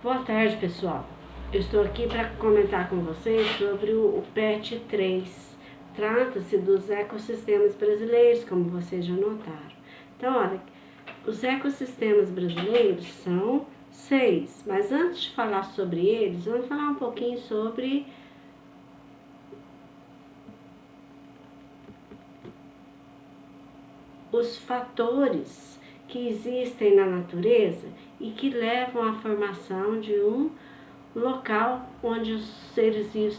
Boa tarde, pessoal. Eu estou aqui para comentar com vocês sobre o PET 3. Trata-se dos ecossistemas brasileiros, como vocês já notaram. Então, olha, os ecossistemas brasileiros são 6, mas antes de falar sobre eles, vamos falar um pouquinho sobre os fatores que existem na natureza e que levam à formação de um local onde os seres vivos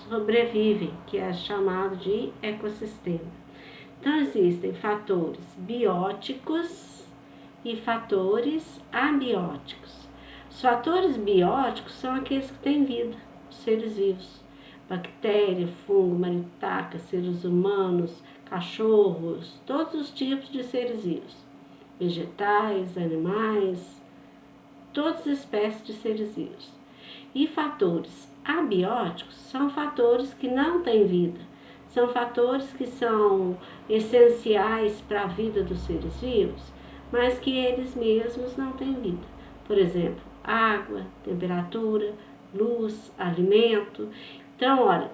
sobrevivem, que é chamado de ecossistema. Então, existem fatores bióticos e fatores abióticos. Os fatores bióticos são aqueles que têm vida, os seres vivos. Bactéria, fungo, maritaca, seres humanos, cachorros, todos os tipos de seres vivos. Vegetais, animais, todas as espécies de seres vivos. E fatores abióticos são fatores que não têm vida, são fatores que são essenciais para a vida dos seres vivos, mas que eles mesmos não têm vida. Por exemplo, água, temperatura, luz, alimento. Então, olha,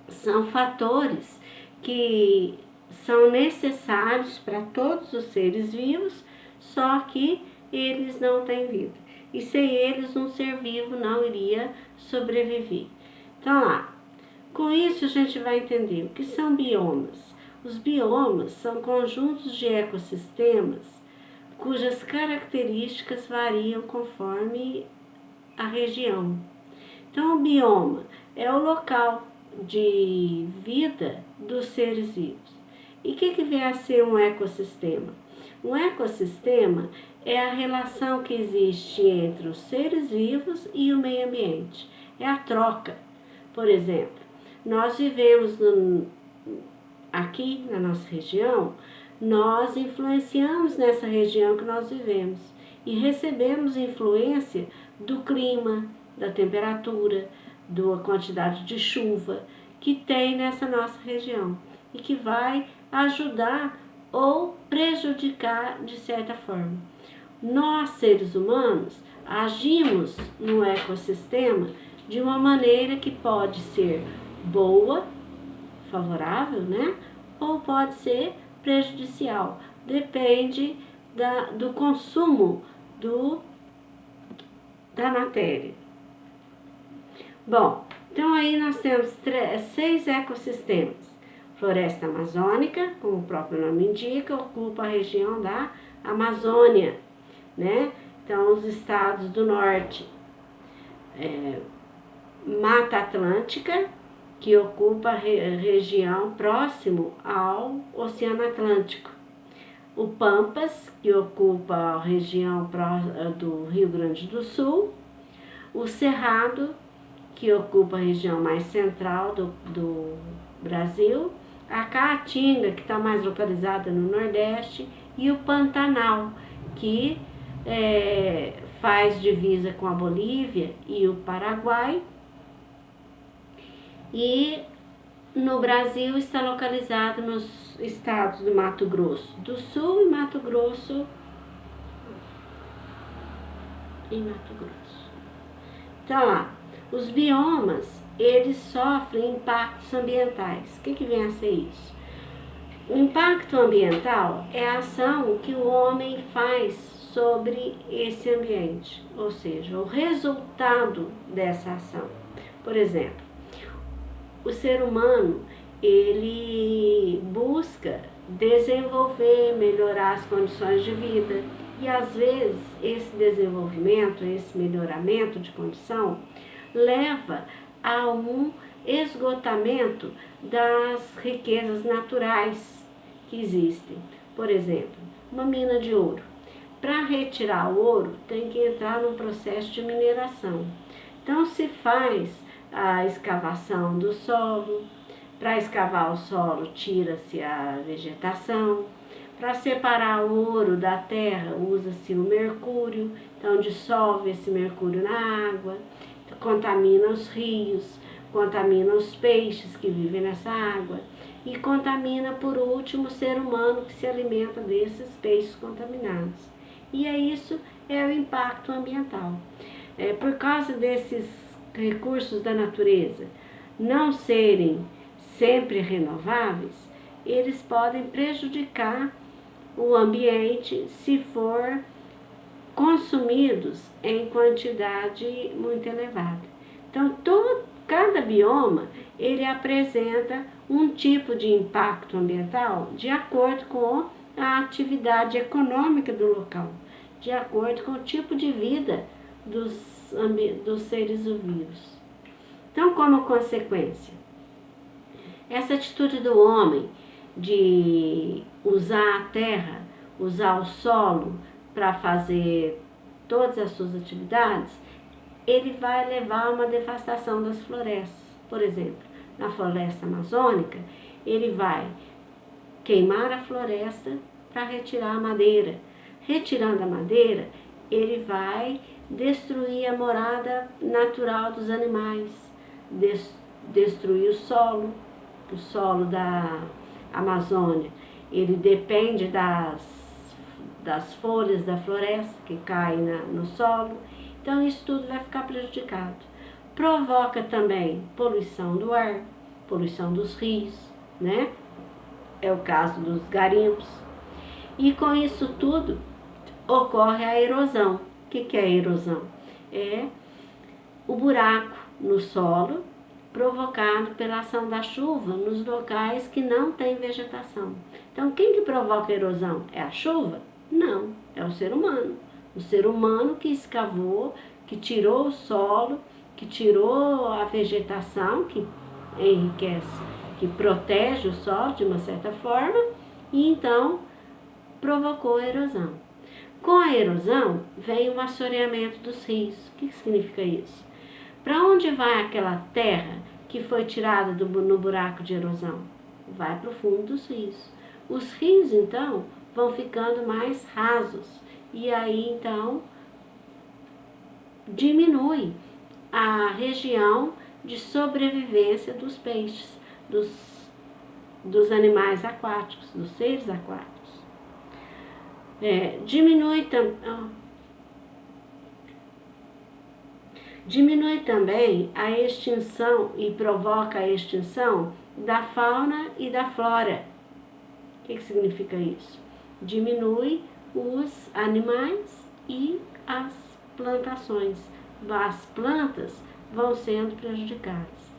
são fatores que são necessários para todos os seres vivos, só que eles não têm vida. E sem eles, um ser vivo não iria sobreviver. Então, lá, com isso a gente vai entender o que são biomas. Os biomas são conjuntos de ecossistemas cujas características variam conforme a região. Então, o bioma é o local de vida dos seres vivos. E o que vem a ser um ecossistema? Um ecossistema é a relação que existe entre os seres vivos e o meio ambiente. É a troca. Por exemplo, nós vivemos aqui na nossa região, nós influenciamos nessa região que nós vivemos e recebemos influência do clima, da temperatura, da quantidade de chuva que tem nessa nossa região e que vai ajudar ou prejudicar de certa forma. Nós, seres humanos, agimos no ecossistema de uma maneira que pode ser boa, favorável, né? Ou pode ser prejudicial. Depende do consumo da matéria. Bom, então aí nós temos 6 ecossistemas. Floresta amazônica, como o próprio nome indica, ocupa a região da Amazônia, né? Então, os estados do norte, Mata Atlântica, que ocupa a região próximo ao Oceano Atlântico. O Pampas, que ocupa a região do Rio Grande do Sul. O Cerrado, que ocupa a região mais central do Brasil. A Caatinga, que está mais localizada no Nordeste. E o Pantanal, que faz divisa com a Bolívia e o Paraguai. E no Brasil está localizado nos estados do Mato Grosso do Sul e Mato Grosso. Então lá, os biomas, eles sofrem impactos ambientais. O que vem a ser isso? O impacto ambiental é a ação que o homem faz sobre esse ambiente, ou seja, o resultado dessa ação. Por exemplo, o ser humano, ele busca desenvolver, melhorar as condições de vida. E às vezes esse desenvolvimento, esse melhoramento de condição, leva a um esgotamento das riquezas naturais que existem. Por exemplo, uma mina de ouro. Para retirar o ouro, tem que entrar num processo de mineração. Então se faz a escavação do solo. Para escavar o solo, tira-se a vegetação. Para separar o ouro da terra, usa-se o mercúrio. Então, dissolve esse mercúrio na água, contamina os rios, contamina os peixes que vivem nessa água e contamina, por último, o ser humano que se alimenta desses peixes contaminados. E isso é o impacto ambiental. Por causa desses recursos da natureza não serem sempre renováveis, eles podem prejudicar o ambiente se for consumidos em quantidade muito elevada. Então, cada bioma ele apresenta um tipo de impacto ambiental de acordo com a atividade econômica do local, de acordo com o tipo de vida dos seres vivos. Então, como consequência, essa atitude do homem de usar a terra, usar o solo para fazer todas as suas atividades, ele vai levar a uma devastação das florestas. Por exemplo, na floresta amazônica, ele vai queimar a floresta para retirar a madeira. Retirando a madeira, ele vai destruir a morada natural dos animais, destruir o solo da Amazônia. Ele depende das folhas da floresta que caem no solo. Então, isso tudo vai ficar prejudicado. Provoca também poluição do ar, poluição dos rios, né? É o caso dos garimpos. E com isso tudo, ocorre a erosão. O que é a erosão? É o buraco no solo provocado pela ação da chuva nos locais que não tem vegetação. Então, quem que provoca a erosão? É a chuva? Não, é o ser humano. O ser humano que escavou, que tirou o solo, que tirou a vegetação, que enriquece, que protege o solo de uma certa forma, e então provocou a erosão. Com a erosão vem o assoreamento dos rios. O que significa isso? Para onde vai aquela terra que foi tirada no buraco de erosão? Vai para o fundo dos rios. Os rios, então, vão ficando mais rasos. E aí, então, diminui a região de sobrevivência dos peixes, dos animais aquáticos, dos seres aquáticos. Diminui também a extinção e provoca a extinção da fauna e da flora. O que significa isso? Diminui os animais e as plantações. As plantas vão sendo prejudicadas.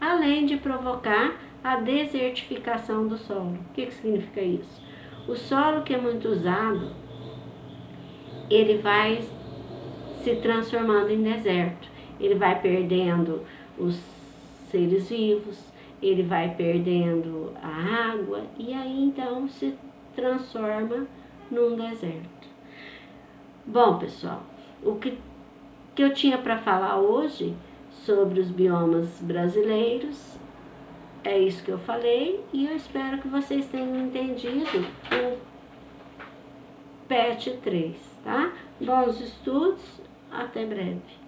Além de provocar a desertificação do solo. O que significa isso? O solo que é muito usado, ele vai se transformando em deserto. Ele vai perdendo os seres vivos, ele vai perdendo a água e aí então se transforma num deserto. Bom, pessoal, o que eu tinha para falar hoje sobre os biomas brasileiros é isso que eu falei e eu espero que vocês tenham entendido o PET 3, tá? Bons estudos, até breve.